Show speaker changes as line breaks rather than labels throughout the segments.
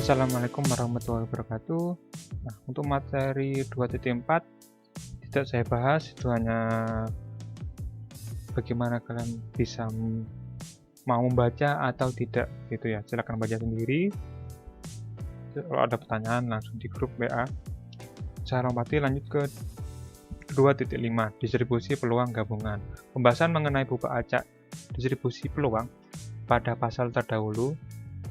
Assalamualaikum warahmatullahi wabarakatuh. Nah, untuk materi 2.4 tidak saya bahas, itu hanya bagaimana kalian bisa mau membaca atau tidak gitu ya. Silakan baca sendiri. Kalau ada pertanyaan langsung di grup WA. Saya lompati lanjut ke 2.5, distribusi peluang gabungan. Pembahasan mengenai buka acak distribusi peluang pada pasal terdahulu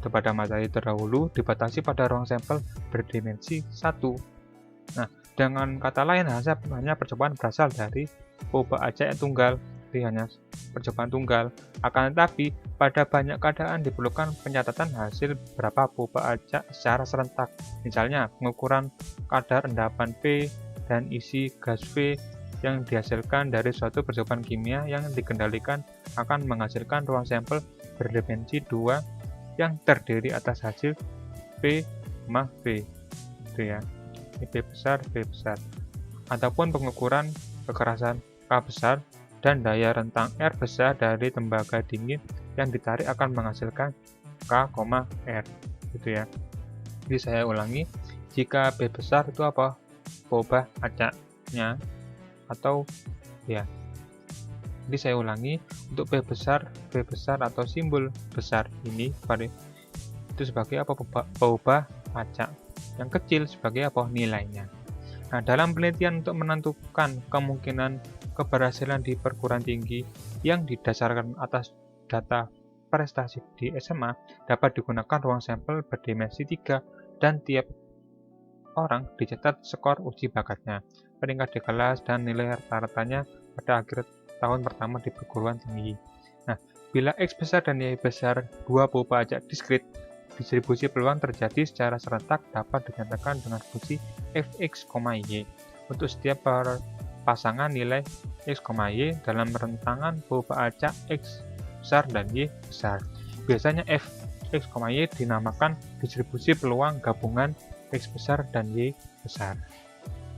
pada materi terdahulu dibatasi pada ruang sampel berdimensi 1. Nah, dengan kata lain hanya percobaan berasal dari poba acak yang tunggal, jadi hanya percobaan tunggal. Akan tetapi, pada banyak keadaan diperlukan pencatatan hasil beberapa poba acak secara serentak. Misalnya, pengukuran kadar endapan P dan isi gas V yang dihasilkan dari suatu percobaan kimia yang dikendalikan akan menghasilkan ruang sampel berdimensi 2 yang terdiri atas hasil P, V, itu ya. P besar, V besar. Ataupun pengukuran kekerasan K besar dan daya rentang R besar dari tembaga dingin yang ditarik akan menghasilkan K, R, gitu ya. Jadi saya ulangi, jika P besar itu apa? Poba acaknya, atau ya. Jadi saya ulangi, untuk P besar atau simbol besar ini itu sebagai apa? Poba acak. Yang kecil sebagai apa? Nilainya. Nah, dalam penelitian untuk menentukan kemungkinan keberhasilan di perguruan tinggi yang didasarkan atas data prestasi di SMA, dapat digunakan ruang sampel berdimensi 3 dan tiap orang dicatat skor uji bakatnya, peringkat di kelas, dan nilai rata-ratanya pada akhir tahun pertama di perguruan tinggi. Nah, bila X besar dan Y besar dua poba acak diskrit, distribusi peluang terjadi secara serentak dapat dinyatakan dengan fungsi fx, y untuk setiap pasangan nilai x, y dalam rentangan poba acak X besar dan Y besar. Biasanya fx, y dinamakan distribusi peluang gabungan X besar dan Y besar.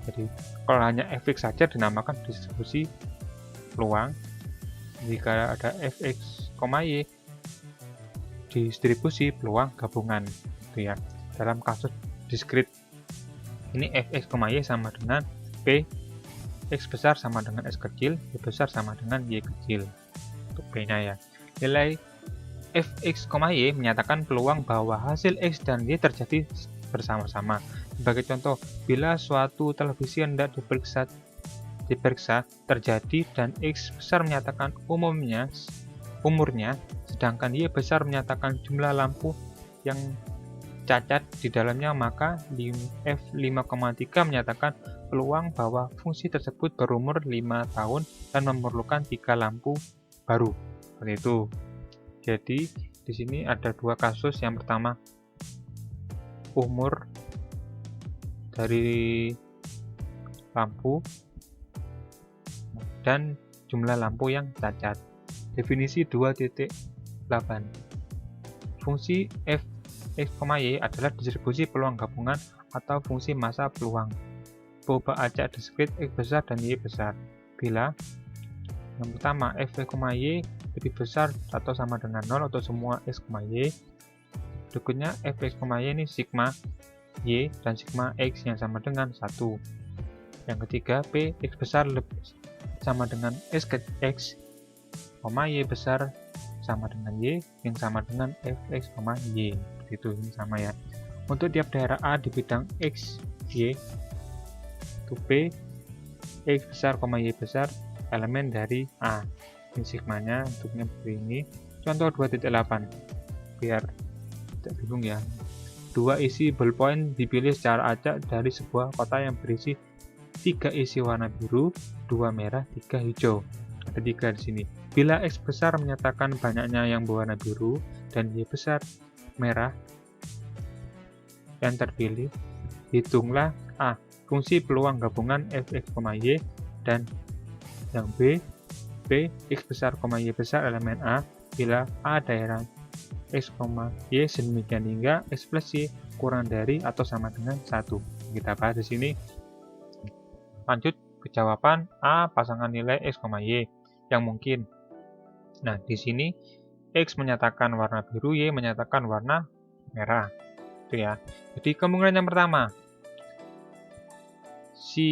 Jadi kalau hanya fx saja dinamakan distribusi peluang. Jika ada fx, y distribusi peluang gabungan, gitu ya. Dalam kasus diskrit ini fx, y sama dengan p, x besar sama dengan s kecil, y besar sama dengan y kecil. Untuk p-nya ya. Nilai fx, y menyatakan peluang bahwa hasil x dan y terjadi bersama-sama. Sebagai contoh, bila suatu televisi hendak diperiksa terjadi dan X besar menyatakan umurnya, sedangkan Y besar menyatakan jumlah lampu yang cacat di dalamnya, maka F5,3 menyatakan peluang bahwa fungsi tersebut berumur 5 tahun dan memerlukan 3 lampu baru. Seperti itu. Jadi di sini ada dua kasus. Yang pertama, umur dari lampu dan jumlah lampu yang cacat. Definisi 2.8. Fungsi fx, y adalah distribusi peluang gabungan atau fungsi massa peluang poba acak diskrit X besar dan Y besar. Bila yang pertama fx, y lebih besar atau sama dengan 0 atau semua x, y. Berikutnya fx, y ini sigma y dan sigma x yang sama dengan 1. Yang ketiga, p x besar sama dengan x, y besar sama dengan y yang sama dengan fx, y. Itu ini sama ya. Untuk tiap daerah A di bidang x, y, itu p x besar, y besar elemen dari A. Ini sigmanya untuknya begini. Contoh 2.8 biar tidak bingung ya. Dua isi ballpoint dipilih secara acak dari sebuah kotak yang berisi 3 isi warna biru, 2 merah, 3 hijau. Ada 3 di sini. Bila X besar menyatakan banyaknya yang berwarna biru dan Y besar merah yang terpilih, hitunglah A. Fungsi peluang gabungan fx, y dan yang B. X besar, y besar elemen A bila A daerah X, Y sedemikian hingga X plus Y kurang dari atau sama dengan 1. Kita bahas di sini. Lanjut ke jawaban A pasangan nilai X, Y yang mungkin. Nah, di sini X menyatakan warna biru, Y menyatakan warna merah. Itu ya. Jadi kemungkinan yang pertama, si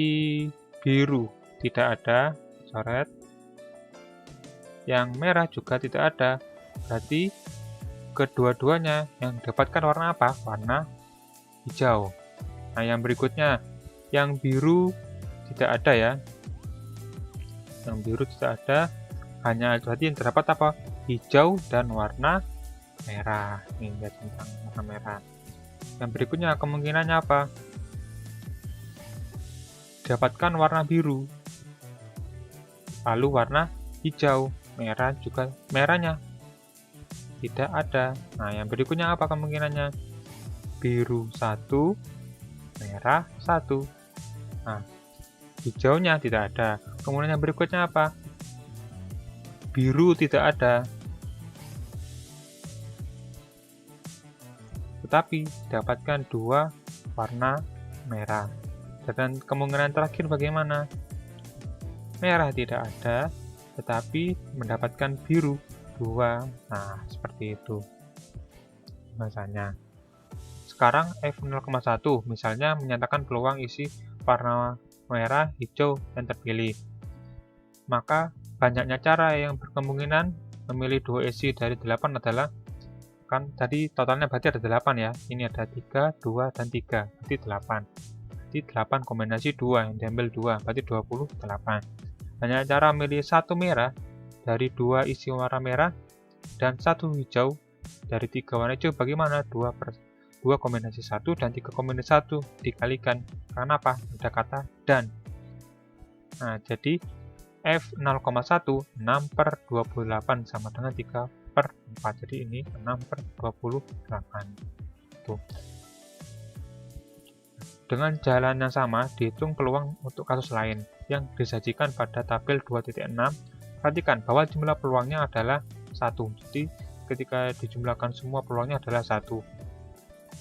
biru tidak ada, coret. Yang merah juga tidak ada. Berarti kedua-duanya yang dapatkan warna apa? Warna hijau. Nah, yang berikutnya, yang biru tidak ada ya. Yang biru tidak ada, hanya berarti yang terdapat apa? Hijau dan warna merah. Ini lihat tentang warna merah. Yang berikutnya kemungkinannya apa? Dapatkan warna biru, lalu warna hijau, merah juga, merahnya tidak ada. Nah, yang berikutnya apa kemungkinannya? Biru 1, merah 1. Nah, hijaunya tidak ada. Kemudian yang berikutnya apa? Biru tidak ada, tetapi dapatkan 2 warna merah. Dan kemungkinan terakhir bagaimana? Merah tidak ada, tetapi mendapatkan biru 2. Nah, seperti itu bahasanya. Sekarang F0,1 misalnya menyatakan peluang isi warna merah, hijau, dan terpilih. Maka banyaknya cara yang berkemungkinan memilih 2 isi dari 8 adalah, kan tadi totalnya berarti ada 8 ya. Ini ada 3, 2, dan 3, berarti 8. Berarti 8 kombinasi 2, yang diambil 2, berarti 28. Banyak cara memilih 1 merah dari 2 isi warna merah dan 1 hijau dari 3 warna hijau. Bagaimana? 2 kombinasi 1 dan 3 kombinasi 1 dikalikan. Karena apa? Ada kata dan. Nah, jadi F0,1 6/28 sama dengan 3/4. Jadi ini 6/28. Tuh. Dengan jalan yang sama, dihitung peluang untuk kasus lain yang disajikan pada tabel 2.6. Perhatikan bahwa jumlah peluangnya adalah 1. Jadi, ketika dijumlahkan semua peluangnya adalah 1.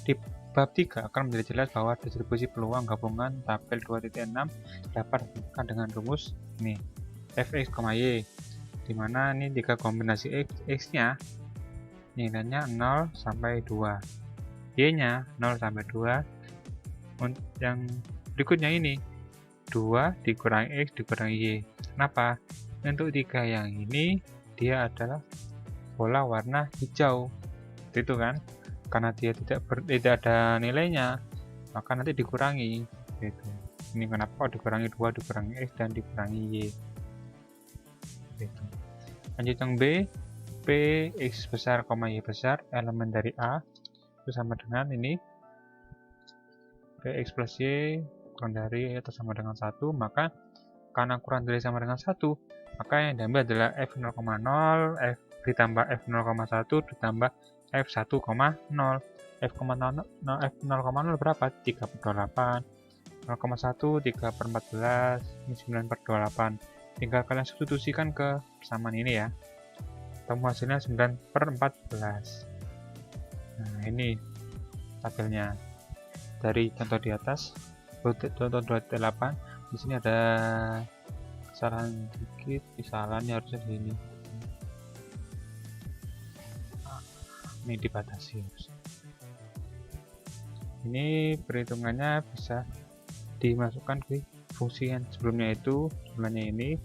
Di bab 3 akan menjadi jelas bahwa distribusi peluang gabungan tabel 2.6 dapat ditentukan dengan rumus ini, Fx, Y, dimana ini 3 kombinasi X-nya nilainya 0 sampai 2, Y-nya 0 sampai 2, yang berikutnya ini 2 dikurangi X dikurangi Y. Kenapa? Untuk 3 yang ini dia adalah bola warna hijau, itu kan, karena dia tidak ada nilainya, maka nanti dikurangi gitu. Ini kenapa dikurangi 2 dikurangi X dan dikurangi Y gitu. Lanjut yang B, P X besar, Y besar, elemen dari A itu sama dengan ini Px plus Y kurang dari atau sama dengan 1, maka karena kurang dari sama dengan 1, maka yang diambil adalah F0,0, F ditambah F0,1 ditambah F1,0. F0,0 berapa? 3/28. 0,1 3/14, ini 9/28. Tinggal kalian substitusikan ke persamaan ini ya. Ketemu hasilnya 9/14. Nah, ini tabelnya. Dari contoh di atas, contoh 28, di sini ada kesalahan dikit, kesalahannya harusnya di sini. Ini dibatasi. Ini perhitungannya bisa dimasukkan ke fungsi yang sebelumnya itu, jumlahnya ini.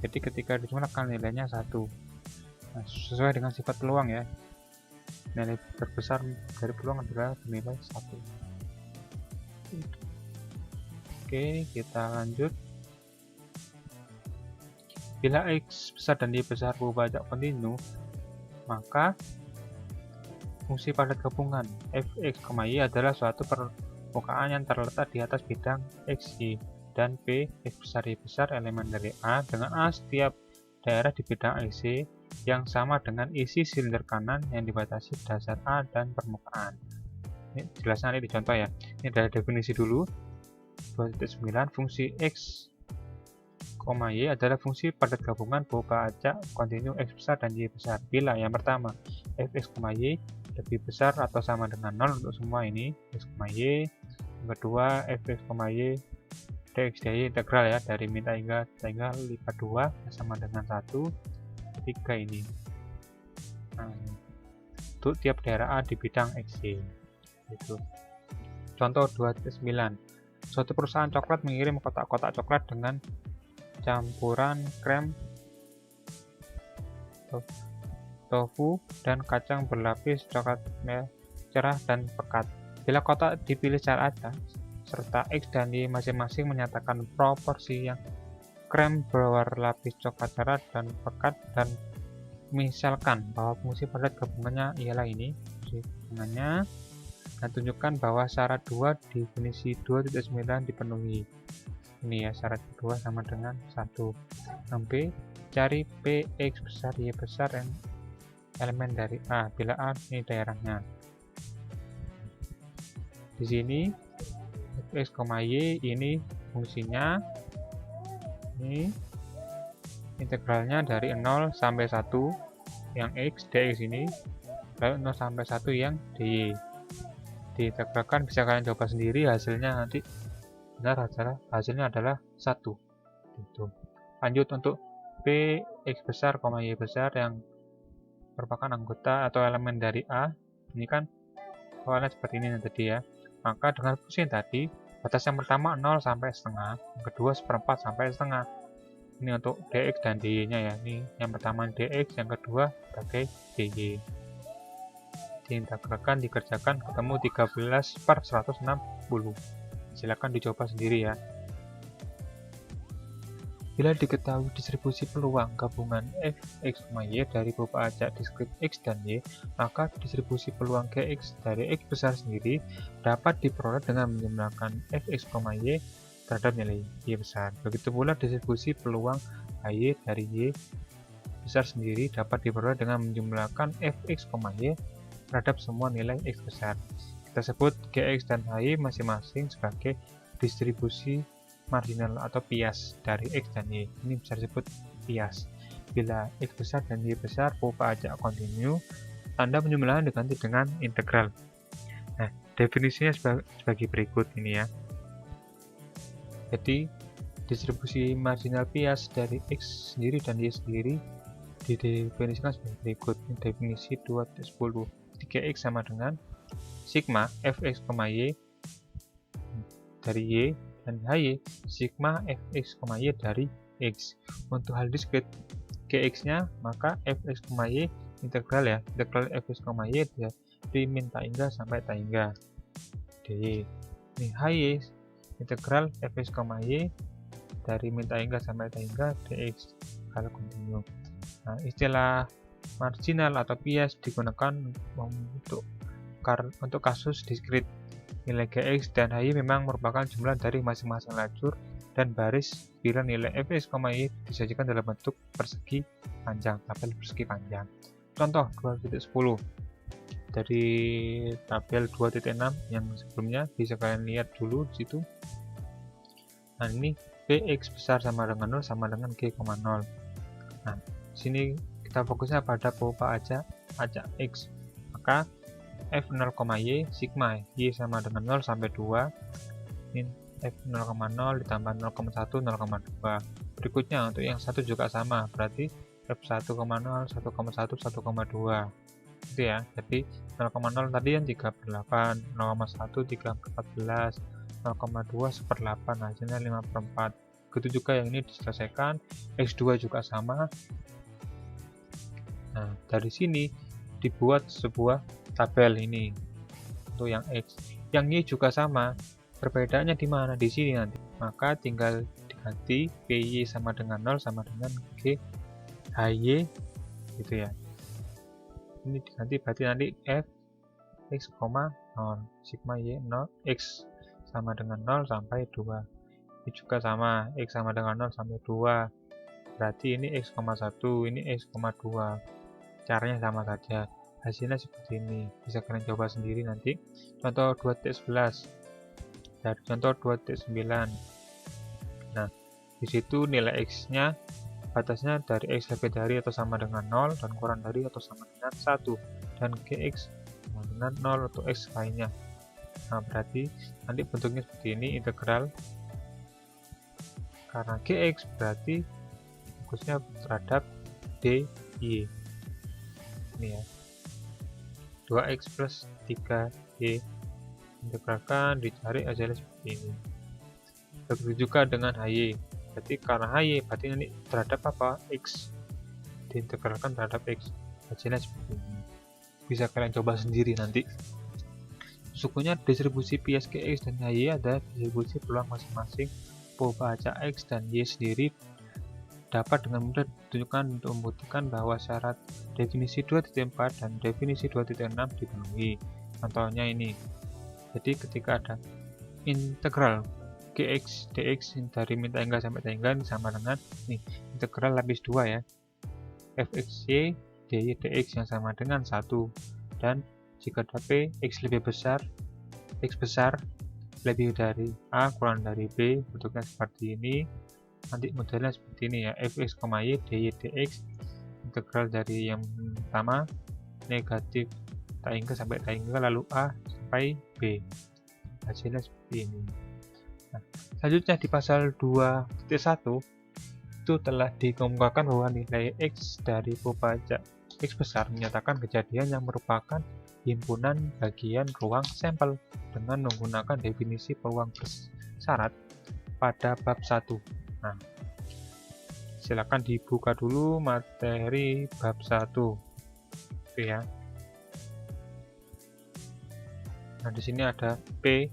Jadi ketika dijumlahkan nilainya 1. Nah, sesuai dengan sifat peluang ya. Nilai terbesar dari peluang adalah bernilai 1. Oke, kita lanjut. Bila X besar dan Y besar berubah kontinu, maka fungsi padat gabungan Fx, Y adalah suatu permukaan yang terletak di atas bidang X, Y, dan P, X besar, Y besar, elemen dari A, dengan A setiap daerah di bidang AC yang sama dengan isi silinder kanan yang dibatasi dasar A dan permukaan. Ini jelasnya di contoh ya. Ini dari definisi dulu. 2.9 fungsi X, Y adalah fungsi padat gabungan berupa acak kontinu X besar dan Y besar bila yang pertama Fx, Y lebih besar atau sama dengan 0 untuk semua ini X, Y. Yang kedua Fx, Y dx dy integral ya, dari min hingga lipat 2 sama dengan 1. Ketiga ini, nah, untuk tiap daerah A di bidang XY. Gitu. Contoh 2.9. Suatu perusahaan coklat mengirim kotak-kotak coklat dengan campuran krem, tofu, dan kacang berlapis coklat cerah dan pekat. Bila kotak dipilih secara acak, serta X dan Y masing-masing menyatakan proporsi yang krem berlapis coklat cerah dan pekat, dan misalkan bahwa fungsi padat gabungannya ialah ini, fungsi gabungannya, dan tunjukkan bahwa syarat 2 definisi 2.9 dipenuhi. Ini ya, syarat kedua sama dengan 1. Sampai cari P, X besar, Y besar yang elemen dari A, bila A ini daerahnya. Di sini X, Y ini fungsinya, ini integralnya dari 0 sampai 1 yang X, dx ini, lalu 0 sampai 1 yang dy. Diintegralkan, bisa kalian coba sendiri, hasilnya nanti benar, hasilnya adalah 1. Gitu. Lanjut untuk P, X besar, Y besar yang merupakan anggota atau elemen dari A, ini kan soalnya seperti ini tadi ya. Maka dengan fungsi yang tadi, batas yang pertama 0 sampai setengah, yang kedua 1/4 sampai setengah. Ini untuk dx dan dy nya ya. Ini yang pertama dx, yang kedua sebagai dy. Diintegralkan, dikerjakan, ketemu 13/160. Silakan dicoba sendiri ya. Bila diketahui distribusi peluang gabungan f, x, y dari berupa acak diskrit x dan y, maka distribusi peluang gx dari x besar sendiri dapat diperoleh dengan menjumlahkan f, x, y terhadap nilai y besar. Begitu pula distribusi peluang hy dari y besar sendiri dapat diperoleh dengan menjumlahkan f, x, y terhadap semua nilai x besar. Kita sebut gx dan hy masing-masing sebagai distribusi marginal atau bias dari x dan y. Ini bisa disebut bias. Bila x besar dan y besar berupa acak kontinu, tanda penjumlahan diganti dengan integral. Nah, definisinya sebagai berikut ini ya. Jadi, distribusi marginal bias dari x sendiri dan y sendiri didefinisikan sebagai berikut. Ini definisi 2.10. 3x sama dengan sigma fx, y dari y, dan hy sigma fx, y dari x. Untuk hal diskrit gx-nya, maka fx, y integral ya, integral fx, y dari min tak hingga sampai tak hingga dy. Ini hy integral fx, y dari min tak hingga sampai tak hingga dx kalau kontinu. Nah, istilah marginal atau bias digunakan untuk kasus diskrit. Nilai gx dan hy memang merupakan jumlah dari masing-masing lajur dan baris bila nilai fx, y disajikan dalam bentuk persegi panjang, tabel persegi panjang. Contoh 2.10 dari tabel 2.6 yang sebelumnya bisa kalian lihat dulu di situ. Nah, ini px besar sama dengan 0 sama dengan g, 0. Nah, sini kita fokusnya pada berupa acak x. Maka f0, y sigma y sama dengan 0 sampai 2 min f0,0 ditambah 0,1 0,2. Berikutnya untuk yang satu juga sama, berarti f1,0 1,1 1,2 itu ya. Jadi 0,0 tadi yang 3/8, 0,1 3/14, 0,2 1/8, hasilnya 5/4. Begitu juga yang ini diselesaikan, x2 juga sama. Nah, dari sini dibuat sebuah tabel ini untuk yang x. Yang y juga sama. Perbedaannya di mana? Di sini nanti. Maka tinggal diganti py sama dengan 0 sama dengan g hy gitu ya. Ini diganti berarti nanti f x, 0 sigma y 0 x sama dengan 0 sampai 2. Ini juga sama, x sama dengan 0 sampai 2. Berarti ini x, 1, ini x, 2. Caranya sama saja. Hasilnya seperti ini. Bisa kalian coba sendiri nanti. Contoh 2.11 dari contoh 2.9. Nah, di situ nilai x-nya batasnya dari x lebih dari atau sama dengan 0 dan kurang dari atau sama dengan 1, dan gx sama dengan 0 untuk x lainnya. Nah, berarti nanti bentuknya seperti ini, integral. Karena gx berarti fokusnya terhadap dy. Ini ya, 2x plus 3y integralkan, dicari hasilnya seperti ini. Begitu juga dengan HY. Berarti karena HY berarti nanti terhadap apa? X. Diintegralkan terhadap X. Hasilnya seperti ini. Bisa kalian coba sendiri nanti. Sesungguhnya distribusi PSK X dan HY ada distribusi peluang masing-masing pembaca X dan Y sendiri dapat dengan mudah ditunjukkan untuk membuktikan bahwa syarat definisi 2.4 dan definisi 2.6 dipenuhi. Contohnya ini. Jadi ketika ada integral Gx dx dari min tangga sampai tangga sama dengan nih, integral lapis 2 ya. Fxy dy dx yang sama dengan 1. Dan jika P x lebih besar, x besar lebih dari A kurang dari B, bentuknya seperti ini. Nanti modelnya seperti ini ya, fx, y, dy, dx integral dari yang pertama negatif tangga sampai tangga lalu A sampai B, hasilnya seperti ini. Nah, selanjutnya di pasal 2.1 itu telah dikemukakan bahwa nilai X dari pembaca X besar menyatakan kejadian yang merupakan himpunan bagian ruang sampel dengan menggunakan definisi peluang bersyarat pada bab 1. Nah, silakan dibuka dulu materi bab 1. Oke ya. Nah, di sini ada P.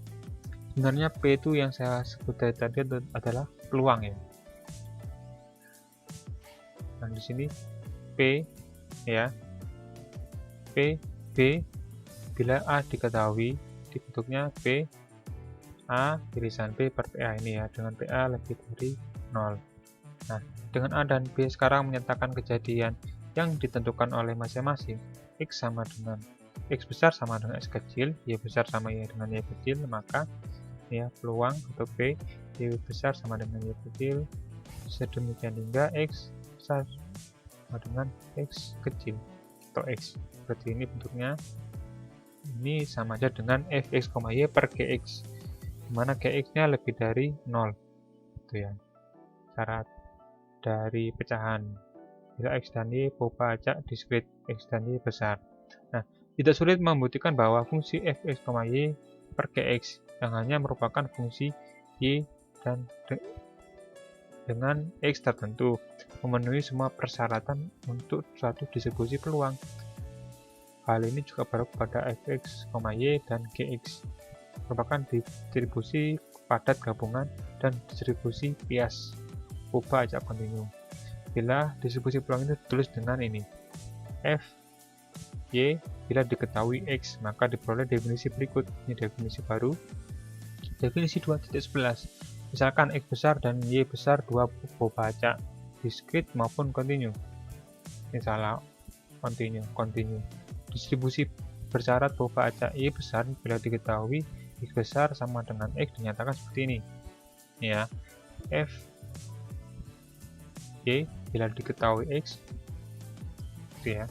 Sebenarnya P itu yang saya sebut tadi adalah peluang ya. Nah, di sini P ya. P B bila A diketahui, dibentuknya P A irisan B per PA ini ya, dengan PA lebih dari 0. Nah, dengan A dan B sekarang menyatakan kejadian yang ditentukan oleh masing-masing. X sama dengan X besar sama dengan X kecil, Y besar sama Y dengan Y kecil, maka ya peluang atau P Y besar sama dengan Y kecil, sedemikian hingga X besar sama dengan X kecil atau X. Seperti ini bentuknya. Ini sama aja dengan Fx, Y per Gx, dimana Gx-nya lebih dari 0. Itu ya. Syarat dari pecahan. Bila X dan Y pembaca diskrit, X dan Y besar. Nah, tidak sulit membuktikan bahwa fungsi Fx, Y per Gx yang hanya merupakan fungsi Y dan dengan X tertentu memenuhi semua persyaratan untuk suatu distribusi peluang. Hal ini juga berlaku pada Fx, Y dan Gx, merupakan distribusi padat gabungan dan distribusi bias ubah acak kontinu. Bila distribusi peluang itu ditulis dengan ini, F Y bila diketahui X, maka diperoleh definisi berikut. Ini definisi baru. Definisi 2.11. Misalkan X besar dan Y besar dua pembaca diskrit maupun kontinu. Ini salah, kontinu. Distribusi bersyarat pembaca Y besar bila diketahui X besar sama dengan X dinyatakan seperti ini. Ya, F Y bila diketahui X itu ya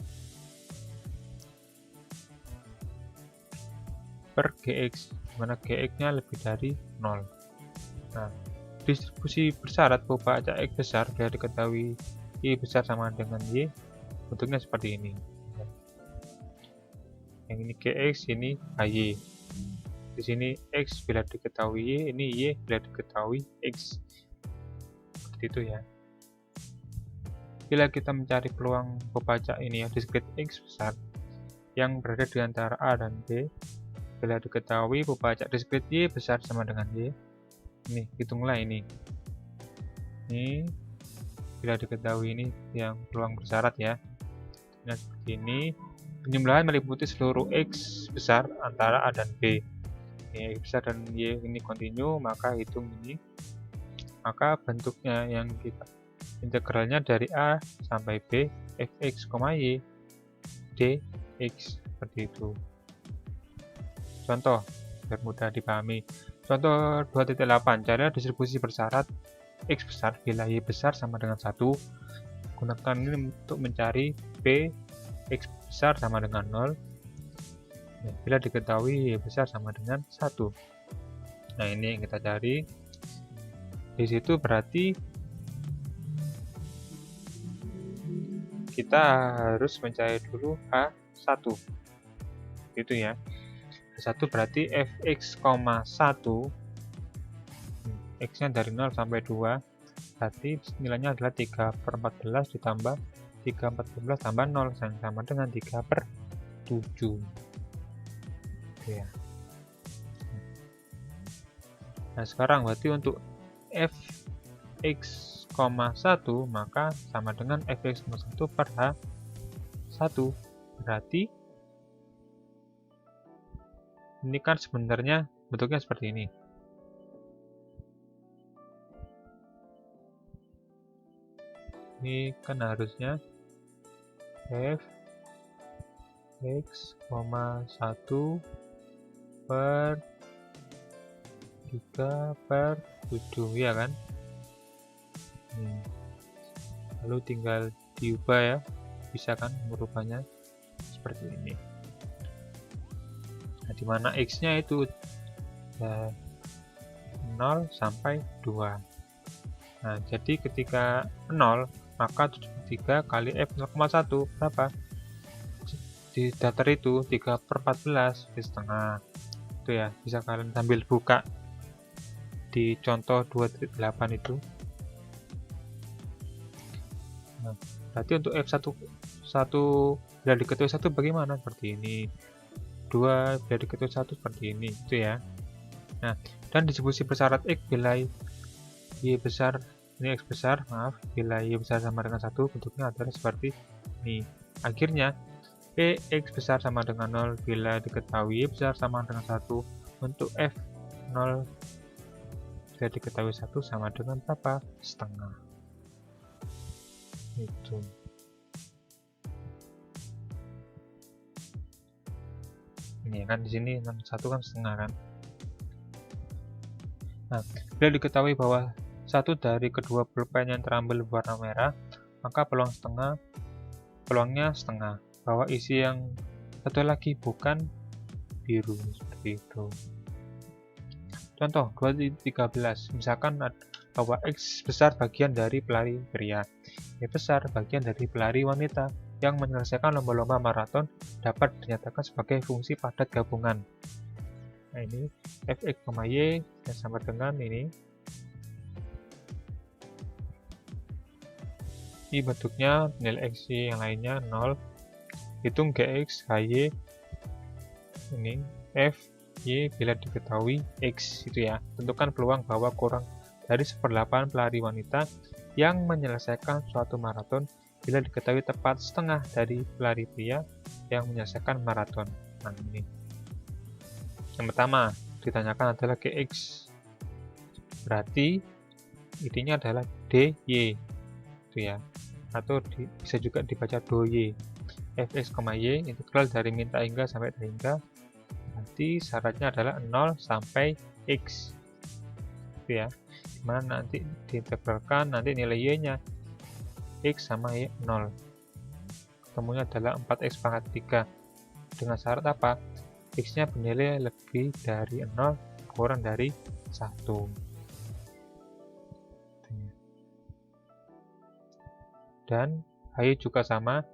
per Gx, dimana Gx-nya lebih dari 0. Nah, distribusi bersyarat pembaca X besar bila diketahui Y besar sama dengan Y, bentuknya seperti ini. Yang ini Gx, ini HY. Di sini X bila diketahui Y, ini Y bila diketahui X. Seperti itu ya. Bila kita mencari peluang pembaca ini ya, diskrit X besar yang berada di antara A dan B, bila diketahui pembaca diskrit Y besar sama dengan Y, ini hitunglah ini. Ini bila diketahui ini yang peluang bersyarat ya. Nah, seperti ini. Penjumlahan meliputi seluruh X besar antara A dan B. X besar dan Y ini kontinu, maka hitung ini. Maka bentuknya yang kita integralnya dari A sampai B, Fx, Y, dx, seperti itu. Contoh, biar mudah dipahami. Contoh 2.8, cari distribusi bersyarat X besar bila Y besar sama dengan 1. Gunakan ini untuk mencari B, X besar sama dengan 0. Bila diketahui Y besar sama dengan 1. Nah, ini yang kita cari. Di situ berarti kita harus mencari dulu H1 gitu ya. 1 berarti fx, 1 x-nya dari 0 sampai 2, berarti nilainya adalah 3/14 ditambah 3/14 tambah 0 yang sama dengan 3/7. Oke ya. Nah sekarang berarti untuk fx, 1 maka sama dengan fx, 1 per h1, berarti ini kan sebenarnya bentuknya seperti ini. Ini kan harusnya f x, 1 per 3/7 ya kan. Lalu tinggal diubah ya, bisa kan merubahnya seperti ini. Nah, dimana x-nya itu 0 sampai 2. Nah, jadi ketika 0, maka 73 kali f 0,1 berapa? Di datar itu 3/14 di setengah. Itu ya, bisa kalian sambil buka di contoh 2.8 itu. Nah, berarti untuk f1 bila diketahui 1 bagaimana? Seperti ini. 2 bila diketahui 1 seperti ini, itu ya. Nah, dan distribusi bersyarat x bila y besar, ini x besar, maaf, bila y besar sama dengan 1, bentuknya adalah seperti ini. Akhirnya, p x besar sama dengan 0 bila diketahui y besar sama dengan 1, untuk f 0 bila diketahui 1 sama dengan berapa? Setengah. Itu. Ini kan di sini 1 kan setengah kan. Nah, bila diketahui bahwa satu dari kedua pulpen yang terambil berwarna merah, maka peluangnya setengah, bahwa isi yang satu lagi bukan biru, seperti itu. Contoh 2.13, misalkan bahwa X besar bagian dari pelari pria, Y besar bagian dari pelari wanita yang menyelesaikan lomba-lomba maraton dapat dinyatakan sebagai fungsi padat gabungan. Nah ini fx, y yang sama dengan ini bentuknya nilai x yang lainnya 0, hitung gx, hy, ini f, y bila diketahui x itu ya. Tentukan peluang bahwa kurang dari 1/8 pelari wanita yang menyelesaikan suatu maraton bila diketahui tepat setengah dari pelari pria yang menyelesaikan maraton. Nah ini yang pertama ditanyakan adalah gx, berarti intinya adalah dy itu ya, atau bisa juga dibaca doy. fx, y integral dari min tak hingga sampai tak hingga, berarti syaratnya adalah 0 sampai x itu ya, dimana nanti diintegralkan nanti nilai y nya x sama y 0, ketemunya adalah 4x pangkat 3 dengan syarat apa? X nya bernilai lebih dari 0 kurang dari 1. Dan hy juga sama,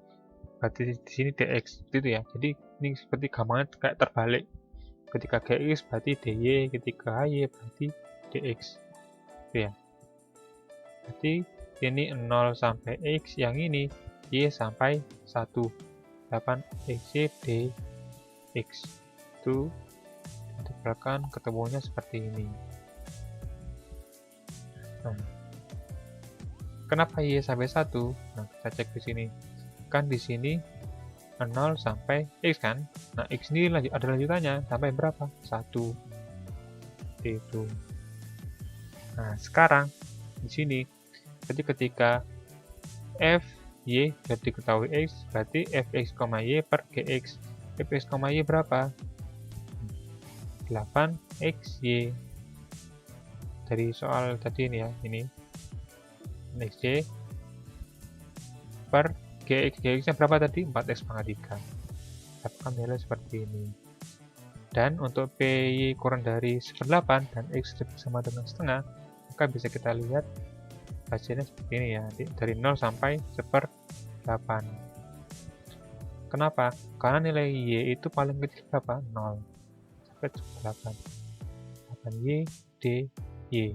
berarti di sini dx gitu ya. Jadi ini seperti gampangnya kayak terbalik. Ketika gx berarti dy, ketika hy berarti dx. Gitu ya. Berarti ini 0 sampai x, yang ini y sampai 1. 8xy dx. Itu integralkan ketemunya seperti ini. Nah, kenapa y sampai 1? Nah, kita cek di sini. Kan di sini 0 sampai x kan? Nah, x ini ada lanjutannya sampai berapa? 1. Itu. Nah, sekarang di sini jadi ketika f y sudah diketahui x, berarti fx, y per gx. fx, y berapa? 8xy. Dari soal tadi ini ya, ini xy per gx. Gx nya berapa tadi? 4x pangkat 3. Dapatkan nilai seperti ini. Dan untuk py kurang dari 1/8 dan x sama dengan setengah, maka bisa kita lihat hasilnya seperti ini ya, dari 0 sampai 1/8. Kenapa? Karena nilai y itu paling kecil berapa? 0. ke 8. 8Y D Y.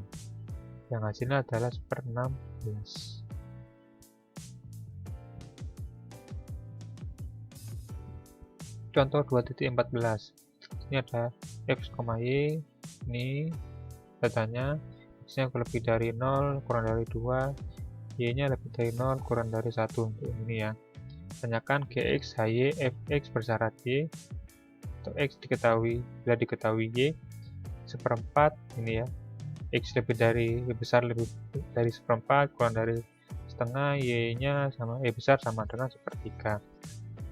Yang hasilnya adalah 1/16. Contoh 2.14. Ini ada X, Y. Ini datanya, X-nya lebih dari 0, kurang dari 2, Y-nya lebih dari 0, kurang dari 1. Untuk ini ya. Tanyakan GX, HY, FX bersyarat Y. Untuk X diketahui, bila diketahui Y, 1/4 ini ya. X lebih besar dari 1/4, kurang dari setengah, Y-nya besar sama dengan 1/3.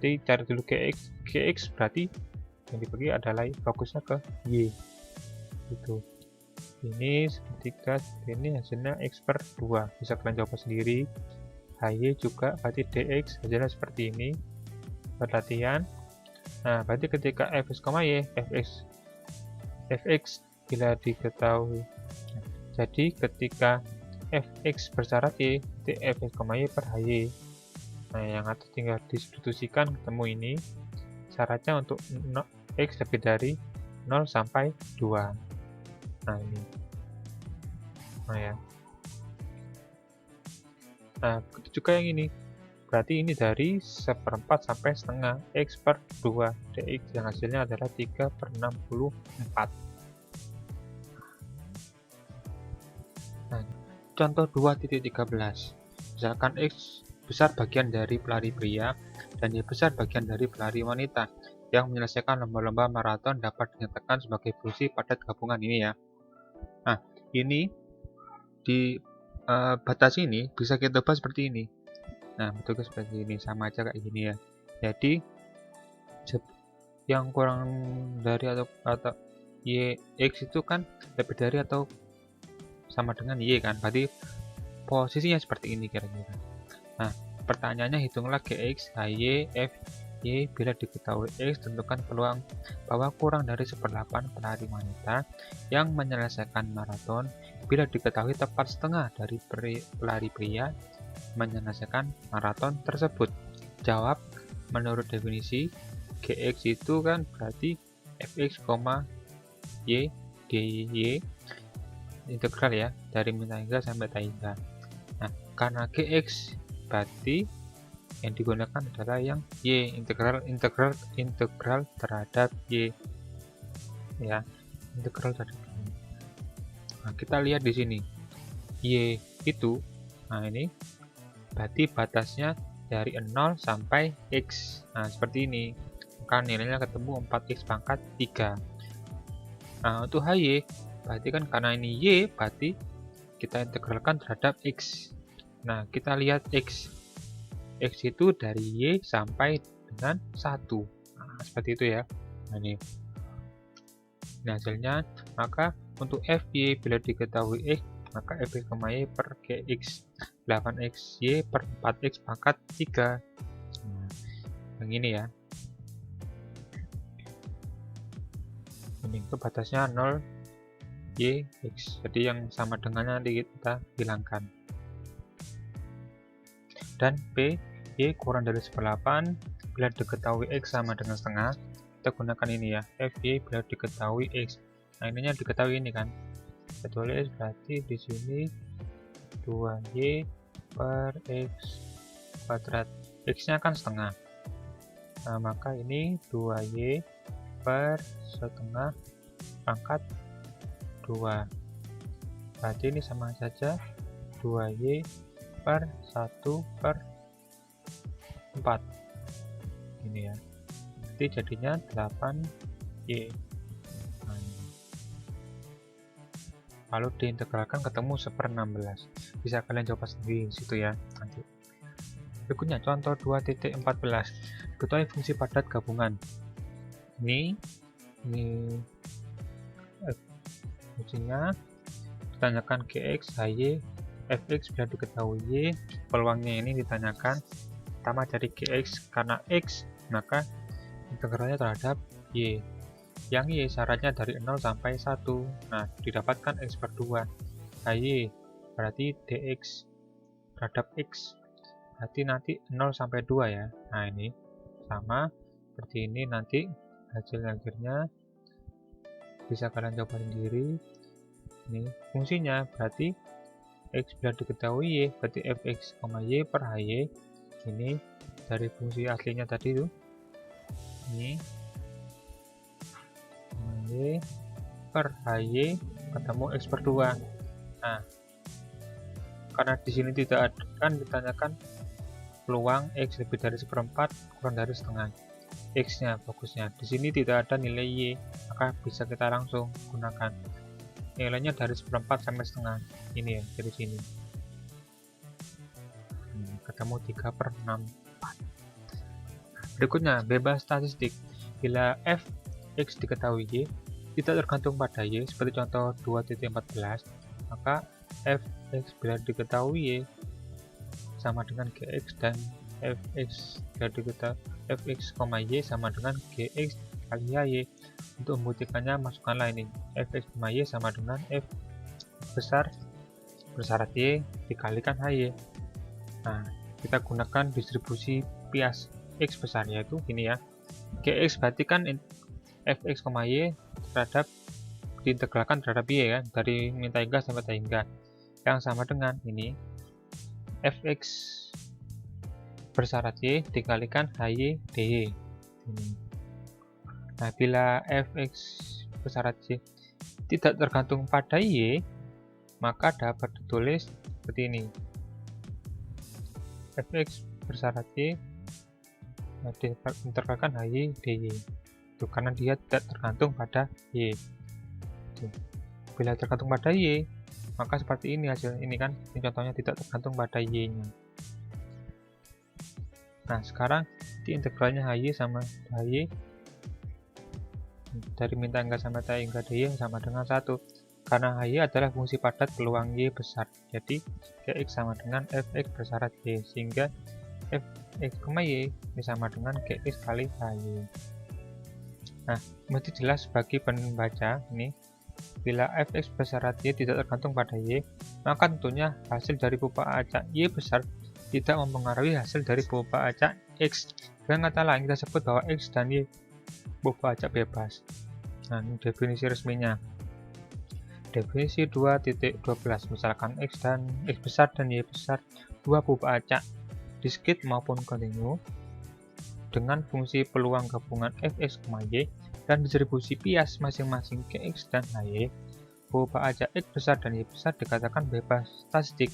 Jadi cari dulu GX berarti yang dibagi adalah fokusnya ke Y. Gitu. Ini 1/3, ini hasilnya X/2. Bisa kalian coba sendiri. HY juga berarti DX hasilnya seperti ini. Perhatian. Nah, berarti ketika Fx, Y, Fx bila diketahui. Jadi ketika Fx bersyarat Y, itu Fx, Y per HY. Nah, yang atas tinggal disubstitusikan ketemu ini. Syaratnya untuk X lebih dari 0 sampai 2. Nah, ini. Nah, ya. Nah, begitu juga yang ini. Berarti ini dari 1/4 sampai setengah X/2 dx yang hasilnya adalah 3/64. Nah, contoh 2.13. Misalkan X besar bagian dari pelari pria dan Y besar bagian dari pelari wanita yang menyelesaikan lomba-lomba maraton dapat dinyatakan sebagai fungsi padat gabungan ini ya. Nah, ini di batas ini bisa kita ubah seperti ini. Nah, bentuknya seperti ini, sama aja kayak gini ya. Jadi yang kurang dari atau Y X itu kan lebih dari atau sama dengan Y kan, berarti posisinya seperti ini kira-kira. Nah, pertanyaannya hitunglah GX, HY, F, Y bila diketahui X, tentukan peluang bahwa kurang dari 1/8 pelari wanita yang menyelesaikan maraton bila diketahui tepat setengah dari pelari pria menyelesaikan maraton tersebut. Jawab, menurut definisi GX itu kan berarti Fx, Y dy integral ya, dari min hingga sampai hingga. Nah, karena GX berarti yang digunakan adalah yang Y, integral terhadap Y ya, integral terhadap Y. Nah, kita lihat di sini Y itu, nah ini berarti batasnya dari 0 sampai X. Nah, seperti ini. Maka nilainya ketemu 4X pangkat 3. Nah, untuk HY, berarti kan karena ini Y, berarti kita integralkan terhadap X. Nah, kita lihat X. X itu dari Y sampai dengan 1. Nah, seperti itu ya. Nah, ini. Nah, hasilnya, maka untuk FY bila diketahui X, maka Fx, Y per Gx 8xy per 4x pangkat 3. Nah, yang ini ya. Ini itu batasnya 0 y x, jadi yang sama dengannya nanti kita hilangkan. Dan p y kurang dari 1/8 bila diketahui x sama dengan setengah, kita gunakan ini ya, f y bila diketahui x. Nah, ininya diketahui ini kan, kita tulis berarti di sini 2y per x kuadrat, x nya kan setengah. Nah, maka ini 2y per setengah pangkat 2. Berarti ini sama saja 2y per 1/4. Ini ya. Jadi jadinya 8y. Nah, lalu diintegralkan ketemu 1/16. Bisa kalian coba sendiri di situ ya nanti. Berikutnya contoh 2.14. Ketahui fungsi padat gabungan. Ini fungsinya ditanyakan Gx, Hy, Fx bila diketahui Y. Peluangnya ini ditanyakan pertama dari Gx, karena X maka integralnya terhadap Y. Yang Y syaratnya dari 0 sampai 1. Nah, didapatkan X/2. Hy berarti dx terhadap X, berarti nanti 0 sampai 2 ya. Nah, ini sama seperti ini, nanti hasil akhirnya bisa kalian coba sendiri. Ini fungsinya berarti X bila diketahui Y berarti fx, Y per hy. Ini dari fungsi aslinya tadi itu. Ini Y per hy ketemu X per 2. Nah, karena di sini tidak ada, kan ditanyakan peluang X lebih dari 1/4 kurang dari setengah. X-nya fokusnya. Di sini tidak ada nilai Y, maka bisa kita langsung gunakan. Nilainya dari 1/4 sampai setengah. Ini ya, dari sini. Ketemu 3/64. Berikutnya, bebas statistik. Bila fx diketahui Y tidak tergantung pada Y, seperti contoh 2.14, maka fx bila diketahui Y sama dengan gx dan fx bila diketahui fx, y sama dengan gx kali hy. Untuk membuktikannya masukkanlah ini fx, y sama dengan f besar bersyarat y dikalikan hy. Nah, kita gunakan distribusi bias x besar, yaitu ini ya, gx berarti kan fx, y terhadap diintegralkan terhadap y ya, dari min hingga sampai hingga, yang sama dengan ini fx bersyarat y dikalikan hy dy. Nah, bila fx bersyarat y tidak tergantung pada y, maka dapat ditulis seperti ini, fx bersyarat y diintegralkan hy dy. Itu karena dia tidak tergantung pada y. Itu. Bila tergantung pada y, maka seperti ini hasil ini kan, ini contohnya tidak tergantung pada y-nya. Nah, sekarang diintegralnya hy sama hy dari min hingga sampai t hingga dy sama dengan 1. Karena hy adalah fungsi padat peluang y besar, jadi gx sama dengan fx bersyarat y, sehingga fx, y sama dengan gx kali hy. Nah, mesti jelas bagi pembaca ini, bila fx bersyarat y tidak tergantung pada y, maka tentunya hasil dari bobot acak y besar tidak mempengaruhi hasil dari bobot acak x. Dengan kata lain, kita sebut bahwa x dan y bobot acak bebas. Nah, ini definisi resminya. Definisi 2.12, misalkan x besar dan y besar dua bobot acak diskrit maupun kontinu dengan fungsi peluang gabungan fx, y dan distribusi bias masing-masing gx dan hy. Bobot acak x besar dan y besar dikatakan bebas statistik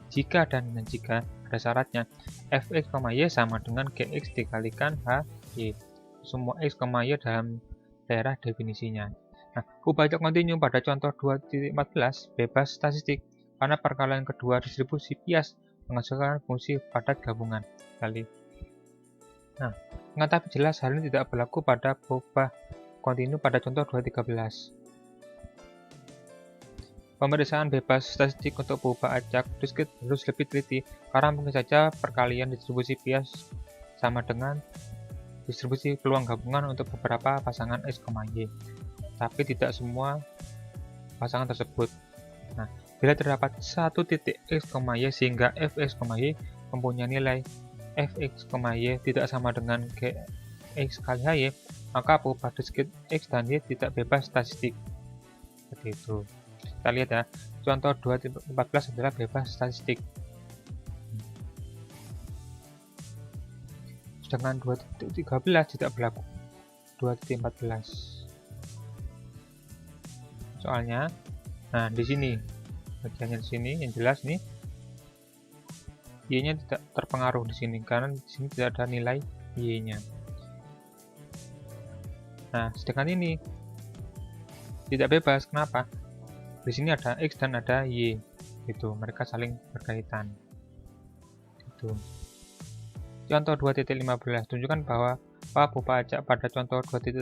jika dan jika ada syaratnya fx, y sama dengan gx dikalikan hy. Semua x, y dalam daerah definisinya. Nah, bobot acak kontinu pada contoh 2.14 bebas statistik karena perkalian kedua distribusi bias menghasilkan fungsi padat gabungan kali. Nah, tapi jelas hal ini tidak berlaku pada bobot kontinu pada contoh 2.13. Pemeriksaan bebas statistik untuk bobot acak diskrit harus lebih teliti karena mungkin saja perkalian distribusi bias sama dengan distribusi peluang gabungan untuk beberapa pasangan x, y, tapi tidak semua pasangan tersebut. Nah, bila terdapat satu titik x, y sehingga fx, y mempunyai nilai fx, y tidak sama dengan gx kali hy, maka bobot diskrit x dan y tidak bebas statistik. Seperti itu. Kita lihat ya, contoh 2.14 adalah bebas statistik. Sedangkan 2.13 tidak berlaku. 2.14. Soalnya, nah di sini, bagiannya di sini yang jelas nih, y-nya tidak terpengaruh di sini karena di sini tidak ada nilai y-nya. Nah, sedangkan ini tidak bebas. Kenapa? Di sini ada x dan ada y, itu mereka saling berkaitan. Itu. Contoh 2.15 tunjukkan bahwa bobot acak pada contoh 2.8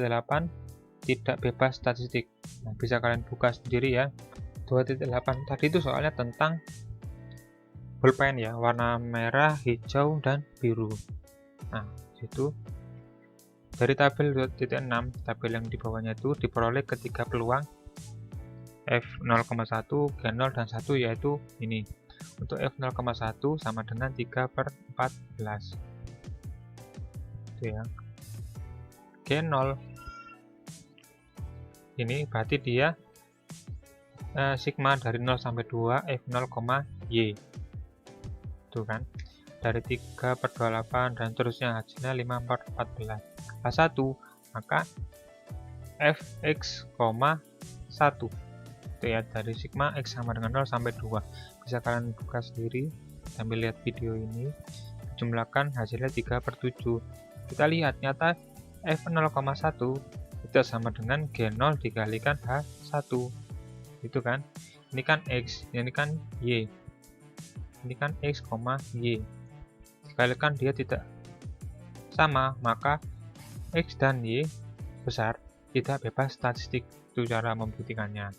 tidak bebas statistik. Nah, bisa kalian buka sendiri ya. 2.8 tadi itu soalnya tentang pulpen ya, warna merah, hijau, dan biru. Nah, situ dari tabel 2.6, tabel yang di bawahnya itu diperoleh ketika peluang F0,1, G0, dan 1, yaitu ini. Untuk F0,1 sama dengan 3/14. Itu ya. G0 ini berarti dia sigma dari 0 sampai 2 F0, Y. Tuh kan, dari 3/28 dan seterusnya, hasilnya 5/14. H1, maka Fx, 1. Itu ya, dari sigma X sama dengan 0 sampai 2. Bisa kalian buka sendiri sambil lihat video ini. Jumlahkan hasilnya 3/7. Kita lihat, nyata F0,1 itu sama dengan G0 dikalikan H1. Itu kan, ini kan X, ini kan Y. Ini kan X, Y. Dikalikan dia tidak sama, maka X dan Y besar tidak bebas statistik. Itu cara membuktikannya.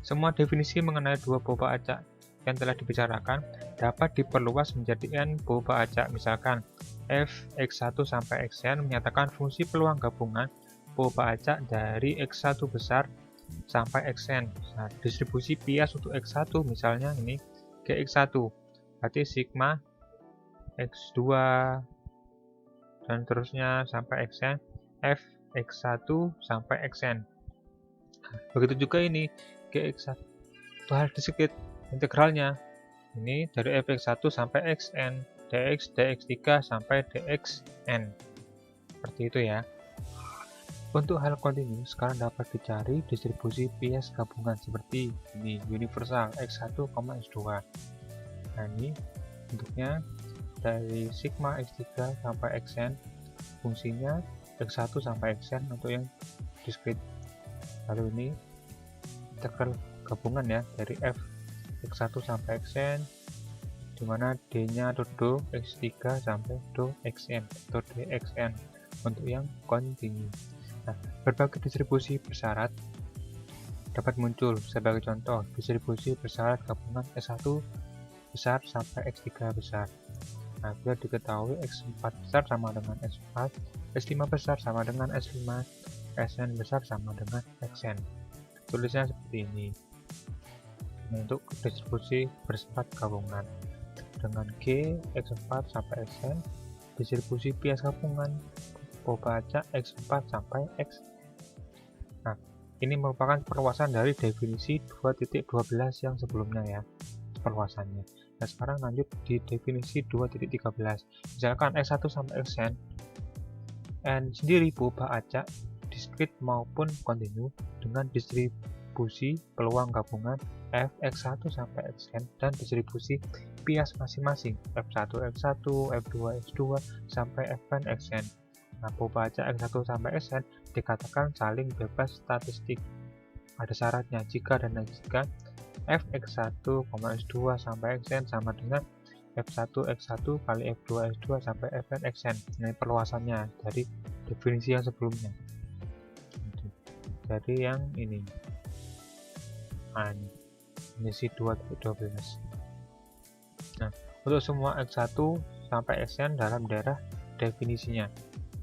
Semua definisi mengenai dua boba acak yang telah dibicarakan dapat diperluas menjadi n boba acak. Misalkan Fx1 sampai xn menyatakan fungsi peluang gabungan boba acak dari x1 besar sampai xn. Nah, distribusi bias untuk x1 misalnya ini gx1, berarti sigma x2 dan terusnya sampai xn fx1 sampai xn. Begitu juga ini gx1, bahas sedikit integralnya. Ini dari fx1 sampai xn, dx, dx3 sampai dxn. Seperti itu ya. Untuk hal kontinu, sekarang dapat dicari distribusi bias gabungan seperti ini, universal x1, x2. Nah, ini bentuknya dari sigma x3 sampai xn, fungsinya x1 sampai xn untuk yang discrete. Lalu ini integral gabungan ya, dari f x1 sampai xn, dimana d-nya atau do x3 sampai do xn atau dxn untuk yang kontinu. Nah, berbagai distribusi bersyarat dapat muncul. Sebagai contoh, distribusi bersyarat gabungan S1 besar sampai X3 besar. Nah, bila diketahui X4 besar sama dengan S4, S5 besar sama dengan S5, Sn besar sama dengan Xn. Tulisnya seperti ini. Nah, untuk distribusi bersyarat gabungan dengan G, X4 sampai Xn, distribusi bias gabungan boba acak X4 sampai X. Nah, ini merupakan perluasan dari definisi 2.12 yang sebelumnya ya, perluasannya. Nah, sekarang lanjut di definisi 2.13. Misalkan X1 sampai Xn, N sendiri boba acak, diskrit maupun kontinu dengan distribusi peluang gabungan Fx1 sampai Xn dan distribusi bias masing-masing F1, X1, F2, X2 sampai Fn, Xn. Nah, boba acak X1 sampai Xn dikatakan saling bebas statistik. Ada syaratnya, jika dan jika Fx1, X2 sampai Xn sama dengan F1, X1 kali F2, X2 sampai Fn, Xn. Ini perluasannya dari definisi yang sebelumnya. Jadi yang ini. Nah, ini si 2.12. Nah, untuk semua X1 sampai Xn dalam daerah definisinya.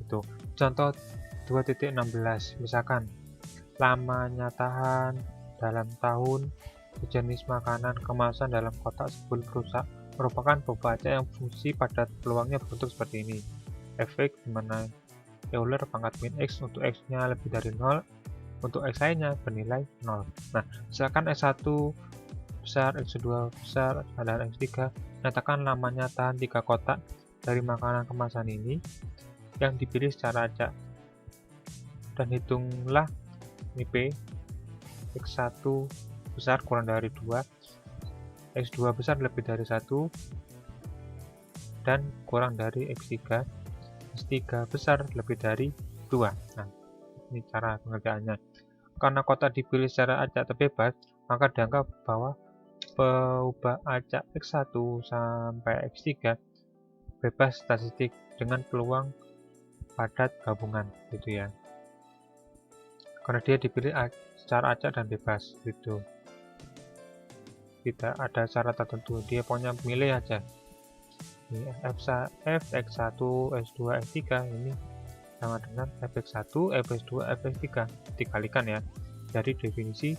Itu contoh 2.16, misalkan lamanya tahan dalam tahun sejenis makanan kemasan dalam kotak sebelum rusak merupakan boba acak yang fungsi padat peluangnya berbentuk seperti ini. Fx dimana Euler pangkat min x untuk x nya lebih dari 0, untuk x lainnya bernilai 0. Nah, misalkan x1 besar, x2 besar, dan x3, nyatakan lamanya tahan 3 kotak dari makanan kemasan ini yang dipilih secara acak, dan hitunglah ini P, X1 besar kurang dari 2, X2 besar lebih dari 1, dan kurang dari X3, X3 besar lebih dari 2. Nah, ini cara pengerjaannya. Karena kotak dipilih secara acak terbebas, maka dianggap bahwa boba acak X1 sampai X3 bebas statistik dengan peluang padat gabungan gitu ya, karena dia dipilih secara acak dan bebas gitu, tidak ada syarat tertentu, dia pokoknya milih aja. Ini Fx1, S2, S3 ini sama dengan Fx1, Fx2, Fx3 dikalikan ya, dari definisi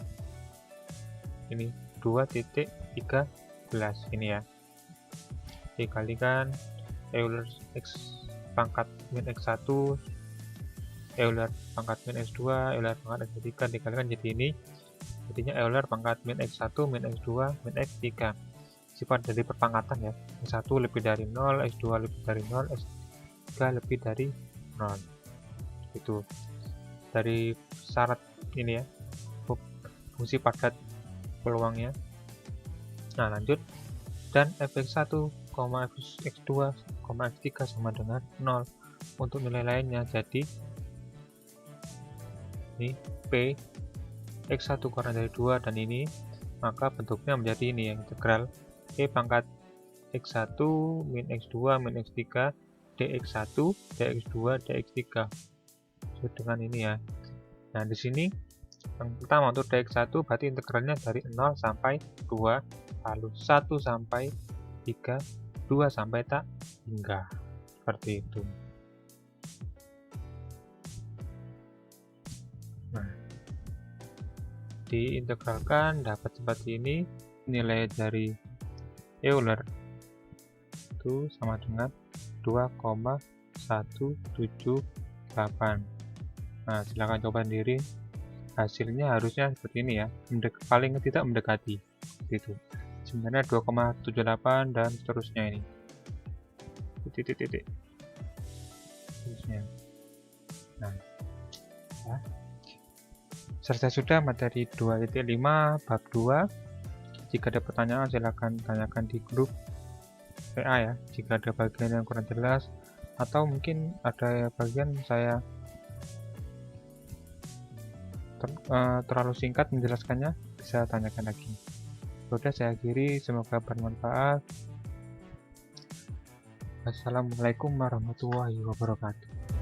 ini 2.13 ini ya, dikalikan Euler x pangkat min x1 Euler pangkat min X2, Euler pangkat X3 dikalikan jadi ini. Jadinya Euler pangkat min X1, min X2, min X3. Sifat dari perpangkatan ya. X1 lebih dari 0, X2 lebih dari 0, X3 lebih dari 0. Itu dari syarat ini ya, fungsi padat peluangnya. Nah, lanjut. Dan fx1, fx2, x3 sama dengan 0 untuk nilai lainnya. Jadi ini P x1 kurang dari 2 dan ini, maka bentuknya menjadi ini ya, integral E pangkat x1 min x2 min x3 dx1 dx2 dx3 sesuai dengan ini ya. Nah, di sini yang pertama untuk dx1 berarti integralnya dari 0 sampai 2, lalu 1 sampai 3, 2 sampai tak hingga. Seperti itu. Nah, diintegralkan dapat seperti ini. Nilai dari Euler itu sama dengan 2,178. Nah, silahkan coba sendiri. Hasilnya harusnya seperti ini ya, paling tidak mendekati itu. Sebenarnya 2,78 dan seterusnya ini. Titik-titik. Seterusnya. Nah, ya. Selesai sudah materi 2.5 bab 2. Jika ada pertanyaan silahkan tanyakan di grup PA ya. Jika ada bagian yang kurang jelas atau mungkin ada bagian saya terlalu singkat menjelaskannya, bisa tanyakan lagi. Sudah saya akhiri, semoga bermanfaat. Assalamualaikum warahmatullahi wabarakatuh.